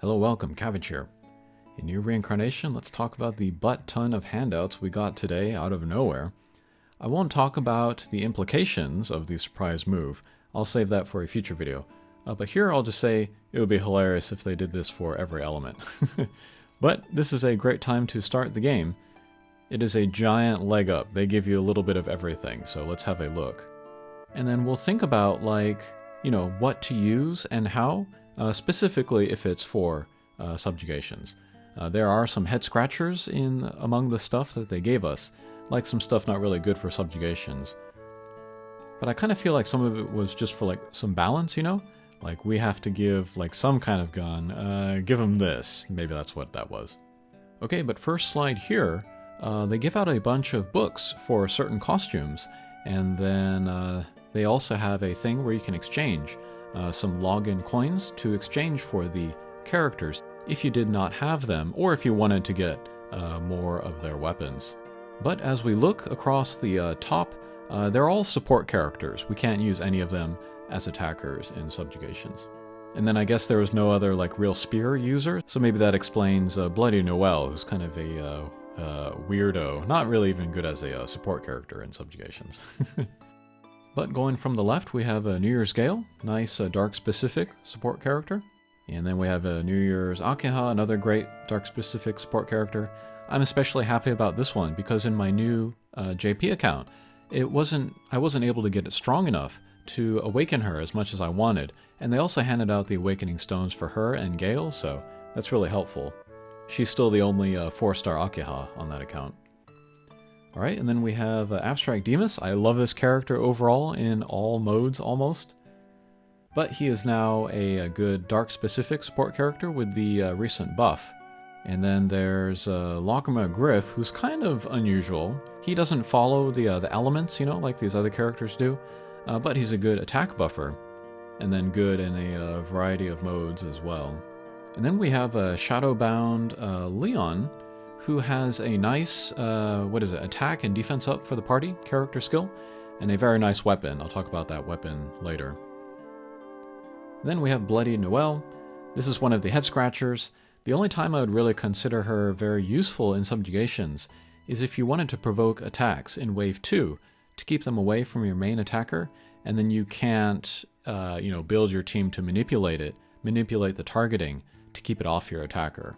Hello, welcome, Cabbage here. In Nier Reincarnation, let's talk about the butt-ton of handouts we got today out of nowhere. I won't talk about the implications of the surprise move. I'll save that for a future video. But here I'll just say it would be hilarious if they did this for every element. But this is a great time to start the game. It is a giant leg up. They give you a little bit of everything, so let's have a look. And then we'll think about, what to use and how, specifically if it's for subjugations. There are some head scratchers among the stuff that they gave us, like some stuff not really good for subjugations. But I kind of feel like some of it was just for some balance, Like we have to give some kind of gun, give them this. Maybe that's what that was. Okay, but first slide here, they give out a bunch of books for certain costumes, and then they also have a thing where you can exchange some login coins to exchange for the characters if you did not have them, or if you wanted to get more of their weapons. But as we look across the top, they're all support characters. We can't use any of them as attackers in Subjugations. And then I guess there was no other real spear user, so maybe that explains Bloody Noel, who's kind of a weirdo, not really even good as a support character in Subjugations. But going from the left, we have New Year's Gale, nice dark-specific support character. And then we have New Year's Akiha, another great dark-specific support character. I'm especially happy about this one because in my new JP account, I wasn't able to get it strong enough to awaken her as much as I wanted. And they also handed out the awakening stones for her and Gale, so that's really helpful. She's still the only 4-star Akiha on that account. Alright, and then we have Abstract Demus. I love this character overall in all modes almost. But he is now a good dark-specific support character with the recent buff. And then there's Lacrima Griff, who's kind of unusual. He doesn't follow the elements, like these other characters do. But he's a good attack buffer. And then good in a variety of modes as well. And then we have Shadowbound Leon, who has a nice, attack and defense up for the party character skill, and a very nice weapon. I'll talk about that weapon later. Then we have Bloody Noel. This is one of the head scratchers. The only time I would really consider her very useful in Subjugations is if you wanted to provoke attacks in Wave 2 to keep them away from your main attacker, and then you can't, build your team to manipulate the targeting to keep it off your attacker.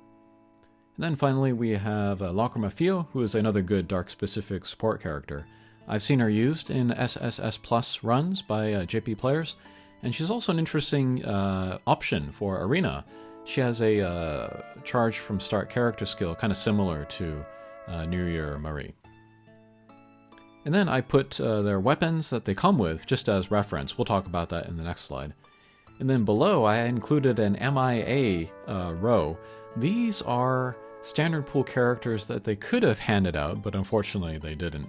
And then finally we have Lacrima Fio, who is another good dark-specific support character. I've seen her used in SSS Plus runs by JP players, and she's also an interesting option for Arena. She has a charge from start character skill, kind of similar to New Year Marie. And then I put their weapons that they come with just as reference. We'll talk about that in the next slide. And then below I included an MIA row. These are standard pool characters that they could have handed out, but unfortunately they didn't.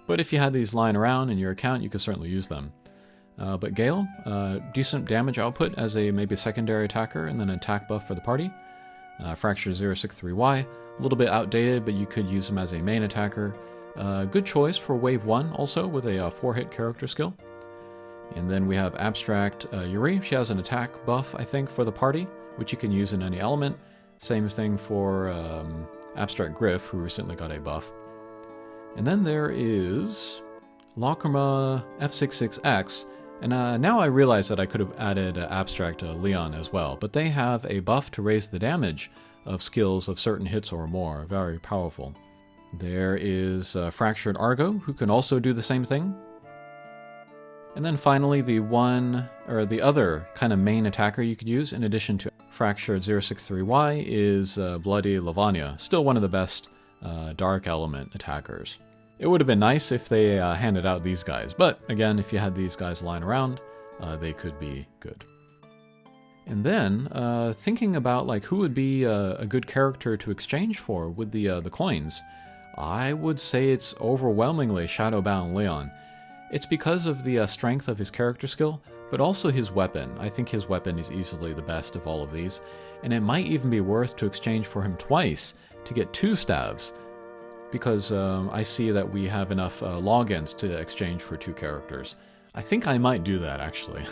But if you had these lying around in your account, you could certainly use them. But Gale, decent damage output as a maybe secondary attacker, and then an attack buff for the party. Fracture 063Y, a little bit outdated, but you could use them as a main attacker. Good choice for Wave 1 also, with a 4-hit character skill. And then we have Abstract Yuri. She has an attack buff, I think, for the party, which you can use in any element. Same thing for Abstract Griff, who recently got a buff. And then there is Lacrima F66X, and now I realize that I could have added Abstract Leon as well, but they have a buff to raise the damage of skills of certain hits or more. Very powerful. There is Fractured Argo, who can also do the same thing. And then finally, the other kind of main attacker you could use in addition to Fractured 063Y is Bloody Lavanya, still one of the best dark element attackers. It would have been nice if they handed out these guys, but again, if you had these guys lying around, they could be good. And then, thinking about who would be a good character to exchange for with the coins, I would say it's overwhelmingly Shadowbound Leon. It's because of the strength of his character skill, but also his weapon. I think his weapon is easily the best of all of these, and it might even be worth to exchange for him twice to get 2 stabs, because I see that we have enough logins to exchange for 2 characters. I think I might do that, actually.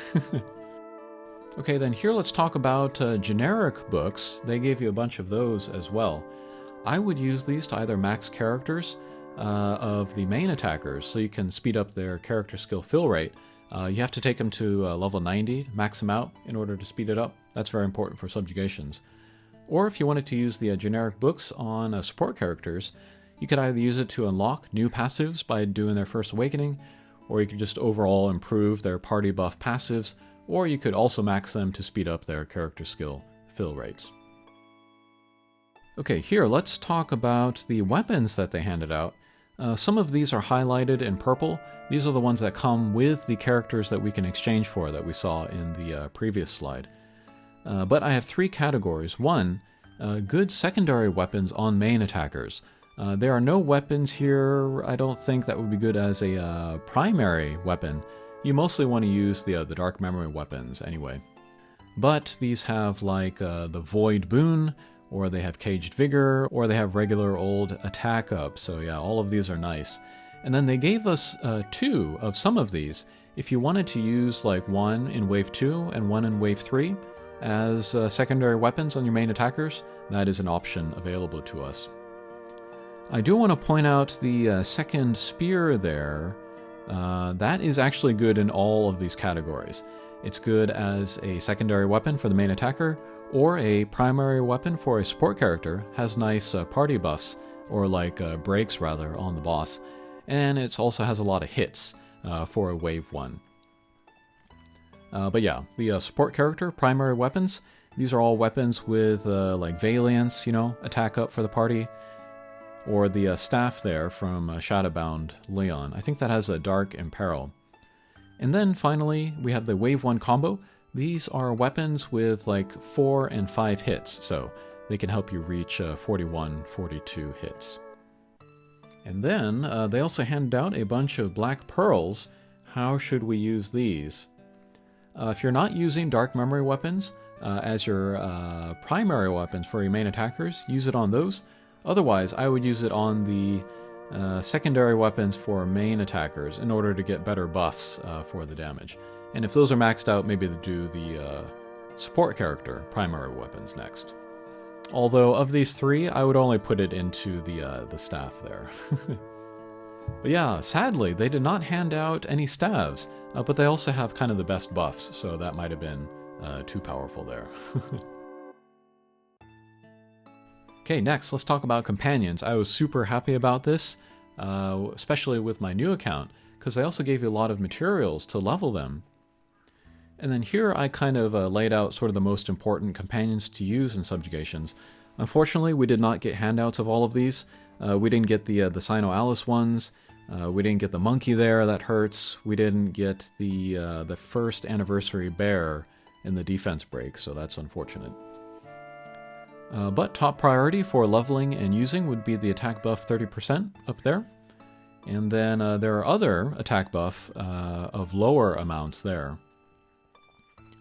Okay, then here let's talk about generic books. They gave you a bunch of those as well. I would use these to either max characters of the main attackers, so you can speed up their character skill fill rate. You have to take them to level 90, max them out in order to speed it up. That's very important for subjugations. Or if you wanted to use the generic books on support characters, you could either use it to unlock new passives by doing their first awakening, or you could just overall improve their party buff passives, or you could also max them to speed up their character skill fill rates. Okay, here let's talk about the weapons that they handed out. Some of these are highlighted in purple. These are the ones that come with the characters that we can exchange for that we saw in the previous slide. But I have three categories. One, good secondary weapons on main attackers. There are no weapons here, I don't think, that would be good as a primary weapon. You mostly want to use the Dark Memory weapons anyway. But these have like the Void Boon, or they have Caged Vigor, or they have regular old attack up. So yeah, all of these are nice. And then they gave us two of some of these. If you wanted to use like one in Wave 2 and one in Wave 3 as secondary weapons on your main attackers, that is an option available to us. I do want to point out the second spear there. That is actually good in all of these categories. It's good as a secondary weapon for the main attacker, or a primary weapon for a support character. Has nice party buffs, or like breaks rather, on the boss. And it also has a lot of hits for a Wave 1. But yeah, the support character, primary weapons, these are all weapons with like Valiance, attack up for the party. Or the staff there from Shadowbound Leon. I think that has a Dark Imperil. And then finally, we have the Wave 1 combo. These are weapons with like 4 and 5 hits, so they can help you reach 41, 42 hits. And then they also handed out a bunch of Black Pearls. How should we use these? If you're not using Dark Memory weapons as your primary weapons for your main attackers, use it on those. Otherwise, I would use it on the secondary weapons for main attackers in order to get better buffs for the damage. And if those are maxed out, maybe do the support character primary weapons next. Although of these three, I would only put it into the staff there. But yeah, sadly, they did not hand out any staves, but they also have kind of the best buffs, so that might have been too powerful there. Okay, next, let's talk about companions. I was super happy about this, especially with my new account, because they also gave you a lot of materials to level them. And then here I kind of laid out sort of the most important companions to use in Subjugations. Unfortunately, we did not get handouts of all of these. We didn't get the Sino Alice ones. We didn't get the monkey there, that hurts. We didn't get the first anniversary bear in the defense break, so that's unfortunate. But top priority for leveling and using would be the attack buff 30% up there. And then there are other attack buff of lower amounts there.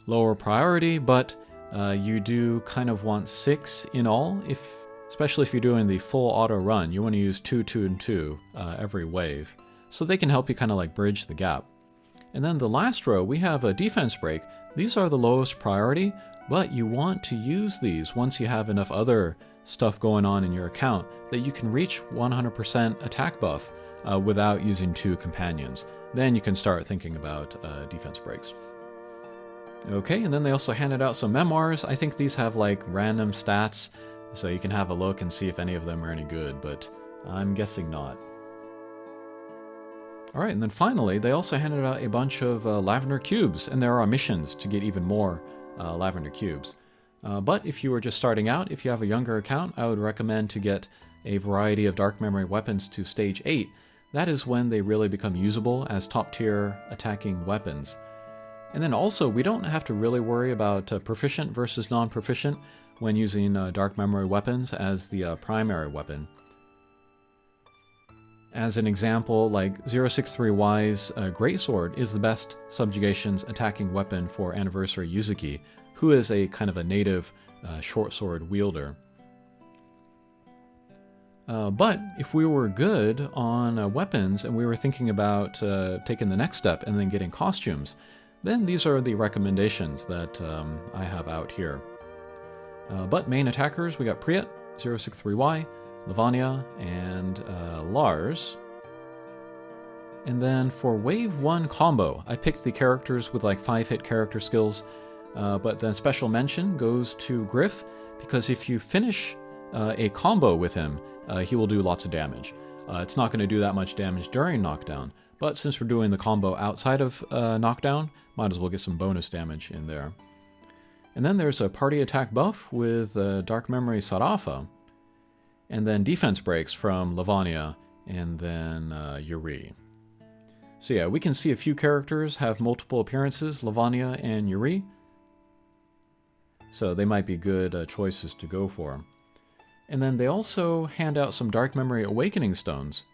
Lower priority, but you do kind of want 6 in all, especially if you're doing the full auto run. You want to use 2, 2, and 2 every wave. So they can help you kind of like bridge the gap. And then the last row, we have a defense break. These are the lowest priority, but you want to use these once you have enough other stuff going on in your account that you can reach 100% attack buff without using 2 companions. Then you can start thinking about defense breaks. Okay, and then they also handed out some memoirs. I think these have like random stats, so you can have a look and see if any of them are any good, but I'm guessing not. Alright, and then finally, they also handed out a bunch of lavender cubes, and there are missions to get even more lavender cubes. But if you were just starting out, if you have a younger account, I would recommend to get a variety of Dark Memory weapons to stage 8. That is when they really become usable as top tier attacking weapons. And then also, we don't have to really worry about proficient versus non-proficient when using Dark Memory weapons as the primary weapon. As an example, like 063Y's Greatsword is the best Subjugations attacking weapon for Anniversary Yuzuki, who is a kind of a native short sword wielder. But if we were good on weapons and we were thinking about taking the next step and then getting costumes, then these are the recommendations that I have out here. But main attackers, we got Priyat, 063Y, Lavanya, and Lars. And then for Wave 1 combo, I picked the characters with like 5-hit character skills, but then special mention goes to Griff, because if you finish a combo with him, he will do lots of damage. It's not going to do that much damage during knockdown, but since we're doing the combo outside of knockdown, might as well get some bonus damage in there. And then there's a party attack buff with Dark Memory Sarafa, and then defense breaks from Lavanya, and then Yuri. So yeah, we can see a few characters have multiple appearances, Lavanya and Yuri. So they might be good choices to go for. And then they also hand out some Dark Memory Awakening Stones.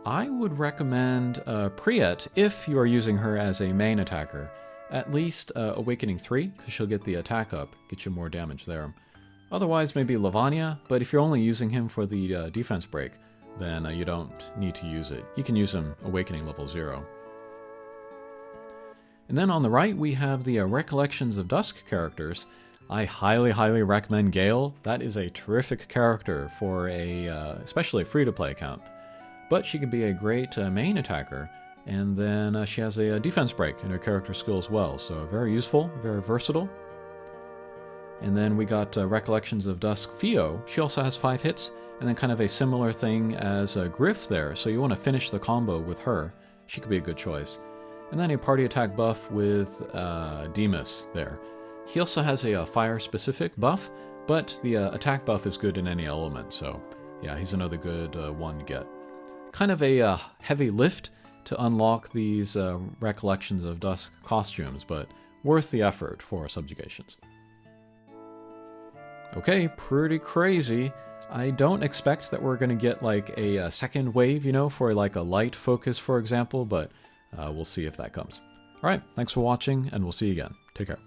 I would recommend Priyat if you are using her as a main attacker. At least Awakening 3, because she'll get the attack up, get you more damage there. Otherwise, maybe Lavanya, but if you're only using him for the defense break, then you don't need to use it. You can use him Awakening level 0. And then on the right, we have the Recollections of Dusk characters. I highly, highly recommend Gale. That is a terrific character for especially a free-to-play account. But she can be a great main attacker, and then she has a defense break in her character skill as well, so very useful, very versatile. And then we got Recollections of Dusk Fio. She also has 5 hits, and then kind of a similar thing as Griff there, so you want to finish the combo with her. She could be a good choice. And then a party attack buff with Demas there. He also has a fire-specific buff, but the attack buff is good in any element, so yeah, he's another good one to get. Kind of a heavy lift to unlock these Recollections of Dusk costumes, but worth the effort for Subjugations. Okay, pretty crazy. I don't expect that we're going to get like a second wave, for like a light focus, for example, but we'll see if that comes. Alright, thanks for watching, and we'll see you again. Take care.